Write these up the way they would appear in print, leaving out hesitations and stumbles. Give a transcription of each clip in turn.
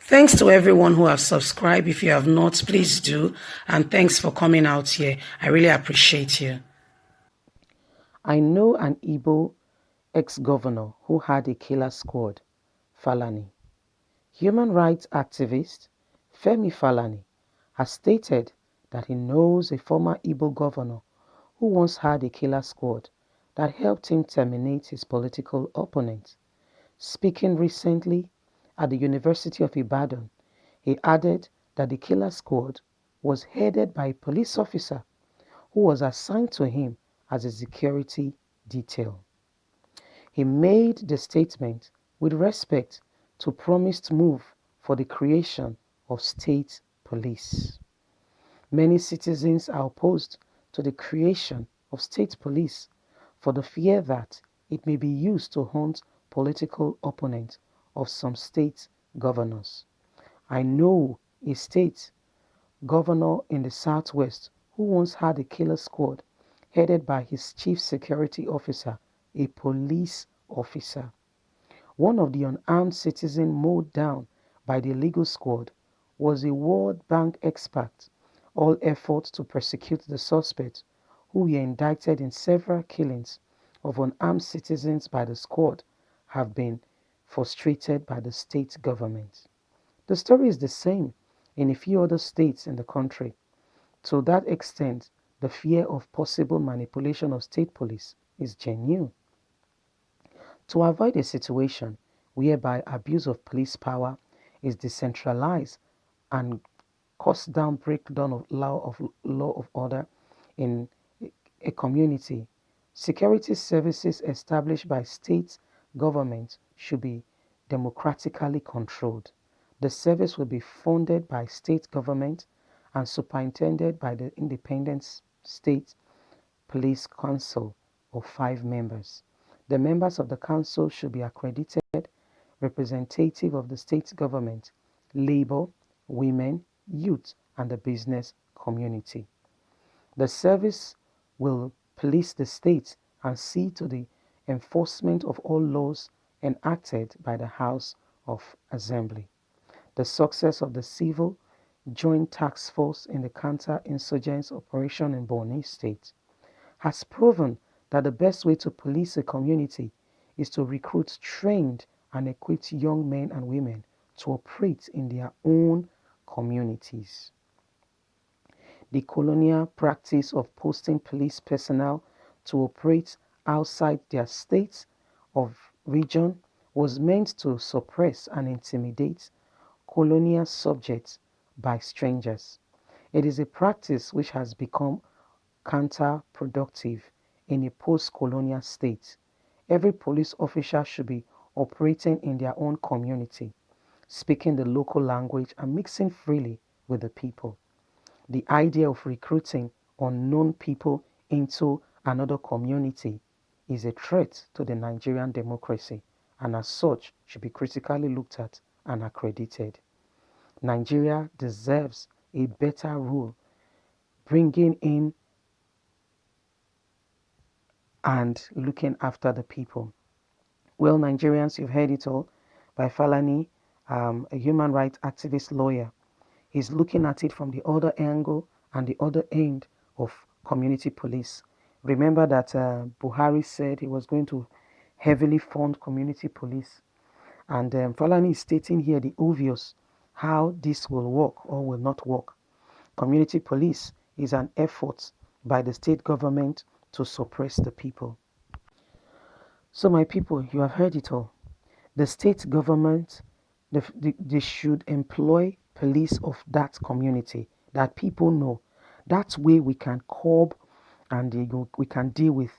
Thanks to everyone who have subscribed. If you have not, please do. And thanks for coming out here. I really appreciate you. I know an Igbo ex-governor who had a killer squad, Falani. Human rights activist Femi Falani has stated that he knows a former Igbo governor who once had a killer squad that helped him terminate his political opponent. Speaking recently at the University of Ibadan, he added that the killer squad was headed by a police officer who was assigned to him as a security detail. He made the statement with respect to promised move for the creation of state police. Many citizens are opposed to the creation of state police for the fear that it may be used to hunt political opponents of some state governors. I know a state governor in the southwest who once had a killer squad headed by his chief security officer, a police officer. One of the unarmed citizens mowed down by the illegal squad was a World Bank expert. All efforts to prosecute the suspects, who were indicted in several killings of unarmed citizens by the squad, have been frustrated by the state government. The story is the same in a few other states in the country. To that extent, the fear of possible manipulation of state police is genuine. To avoid a situation whereby abuse of police power is decentralized and cause breakdown of law of order in a community, security services established by state governments should be democratically controlled. The service will be funded by state government and superintended by the Independent State Police Council of 5 members. The members of the council should be accredited representative of the state government, labor, women, youth, and the business community. The service will police the state and see to the enforcement of all laws enacted by the House of Assembly. The success of the Civil Joint Task Force in the counter-insurgents operation in Borno State has proven that the best way to police a community is to recruit trained and equipped young men and women to operate in their own communities. The colonial practice of posting police personnel to operate outside their states of region was meant to suppress and intimidate colonial subjects by strangers. It is a practice which has become counterproductive in a post-colonial state. Every police officer should be operating in their own community, speaking the local language and mixing freely with the people. The idea of recruiting unknown people into another community is a threat to the Nigerian democracy and as such should be critically looked at and accredited. Nigeria deserves a better rule, bringing in and looking after the people. Well, Nigerians, you've heard it all by Falani, a human rights activist lawyer. He's looking at it from the other angle and the other end of community police. Remember that Buhari said he was going to heavily fund community police. And Falani is stating here the obvious, how this will work or will not work. Community police is an effort by the state government to suppress the people. So my people, you have heard it all. The state government, they should employ police of that community that people know. That way we can curb and we can deal with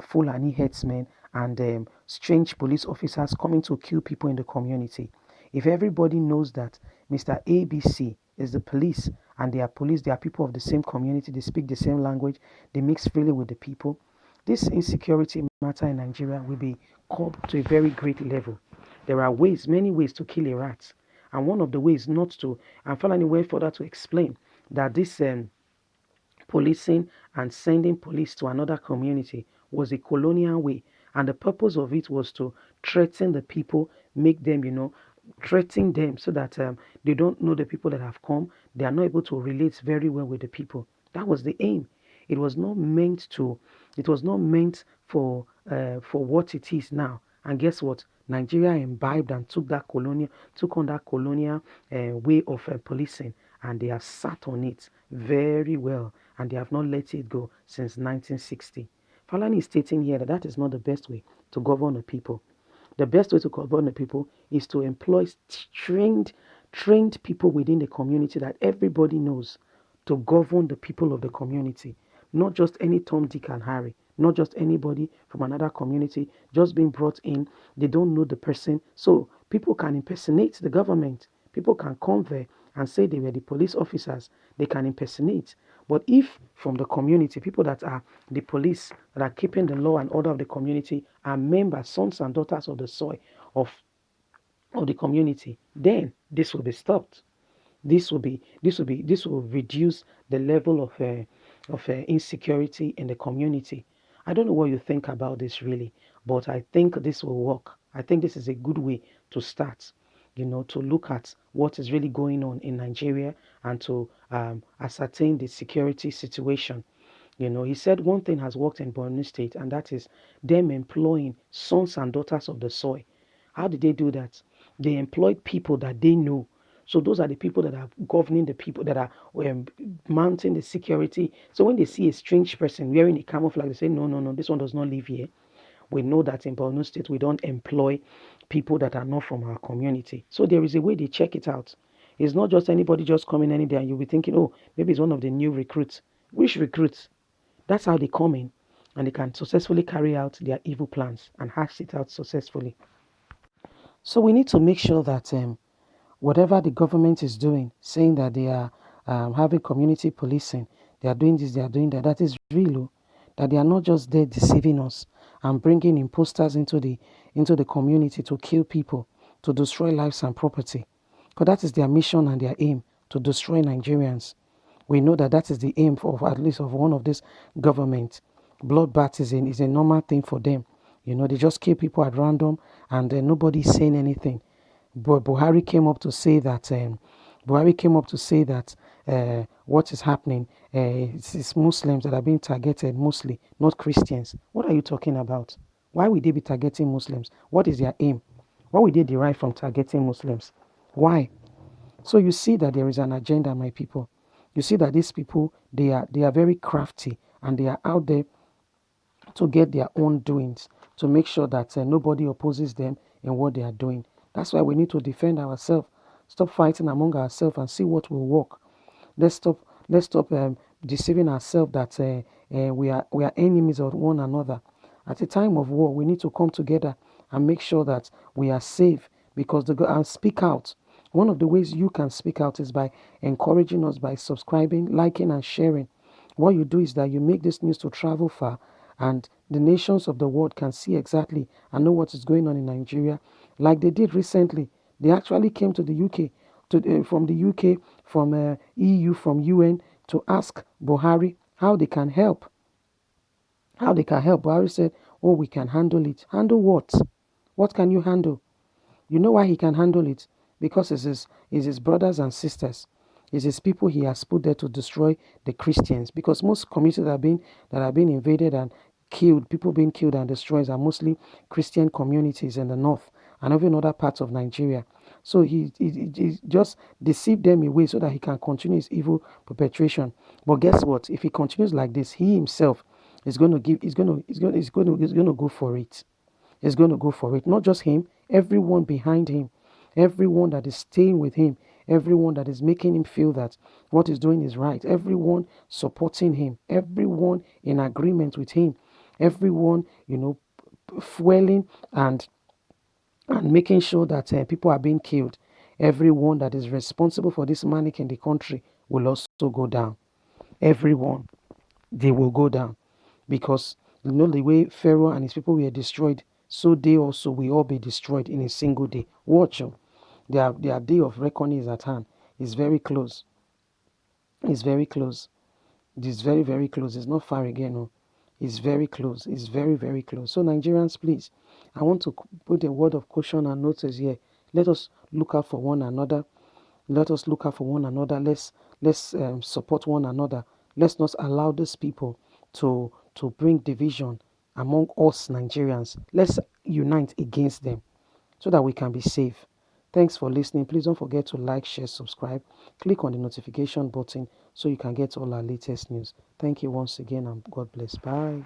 Fulani headsmen and strange police officers coming to kill people in the community. If everybody knows that Mr. ABC is the police and they are people of the same community, they speak the same language, they mix freely with the people, this insecurity matter in Nigeria will be curbed to a very great level. There are ways, many ways to kill a rat. And one of the ways not to, and finally went further to explain that this policing and sending police to another community was a colonial way. And the purpose of it was to threaten the people, make them, threaten them so that they don't know the people that have come. They are not able to relate very well with the people. That was the aim. It was not meant to. It was not meant for what it is now. And guess what? Nigeria imbibed and took on that colonial way of policing, and they have sat on it very well, and they have not let it go since 1960. Falani is stating here that that is not the best way to govern the people. The best way to govern the people is to employ trained people within the community that everybody knows to govern the people of the community. Not just any Tom, Dick, and Harry. Not just anybody from another community just being brought in. They don't know the person. So people can impersonate the government. People can come there and say they were the police officers. They can impersonate. But if from the community, people that are the police, that are keeping the law and order of the community, are members, sons and daughters of the soil of, of the community, then this will be stopped. This will reduce the level of insecurity in the community. I don't know what you think about this really, but I think this will work. I think this is a good way to start, to look at what is really going on in Nigeria and to ascertain the security situation. He said one thing has worked in Borno State, and that is them employing sons and daughters of the soil. How did they do that? They employed people that they know. So those are the people that are governing the people that are mounting the security. So when they see a strange person wearing a camouflage, they say, no, no, no, this one does not live here. We know that in Borno State, we don't employ people that are not from our community. So there is a way they check it out. It's not just anybody just coming any day and you'll be thinking, oh, maybe it's one of the new recruits. Which recruits? That's how they come in and they can successfully carry out their evil plans and hash it out successfully. So we need to make sure that whatever the government is doing, saying that they are having community policing, they are doing this, they are doing that, that is real. That they are not just there deceiving us and bringing imposters into the community to kill people, to destroy lives and property. Because that is their mission and their aim, to destroy Nigerians. We know that that is the aim of at least of one of this government. Bloodbath is a normal thing for them. They just kill people at random and nobody is saying anything. But Buhari came up to say that what is happening, it's Muslims that are being targeted mostly, not Christians. What are you talking about? Why would they be targeting Muslims? What is their aim? What would they derive from targeting Muslims? Why? So you see that there is an agenda, my people. You see that these people, they are very crafty and they are out there to get their own doings, to make sure that nobody opposes them in what they are doing. That's why we need to defend ourselves, stop fighting among ourselves and see what will work. Let's stop deceiving ourselves that we are enemies of one another. At a time of war, we need to come together and make sure that we are safe because and speak out. One of the ways you can speak out is by encouraging us by subscribing, liking, and sharing. What you do is that you make this news to travel far, and the nations of the world can see exactly and know what is going on in Nigeria, like they did recently. They actually came to the UK, from the UK, from EU, from UN, to ask Buhari how they can help. How they can help. Buhari said, "Oh, we can handle it." Handle what? What can you handle? You know why he can handle it? Because it's his brothers and sisters. It's his people he has put there to destroy the Christians. Because most communities that have been invaded and killed, people being killed and destroyed are mostly Christian communities in the north and even other parts of Nigeria. So he just deceived them away so that he can continue his evil perpetration. But guess what? If he continues like this, he himself is going to give. He's going to go for it. Is going to go for it. Not just him, everyone behind him, everyone that is staying with him, everyone that is making him feel that what he's doing is right, everyone supporting him, everyone in agreement with him, everyone, fueling and making sure that people are being killed. Everyone that is responsible for this manic in the country will also go down. Everyone, they will go down because the way Pharaoh and his people were destroyed, so they also will all be destroyed in a single day. Watch them. Their day of reckoning is at hand. It's very close. It's very close. It's very, very close. It's not far again. No. It's very close. It's very, very close. So Nigerians, please, I want to put a word of caution and notice here. Let us look out for one another. Let us look out for one another. Let's support one another. Let's not allow these people to bring division among us Nigerians. Let's unite against them so that we can be safe. Thanks for listening. Please don't forget to like, share, subscribe. Click on the notification button so you can get all our latest news. Thank you once again, and God bless. Bye.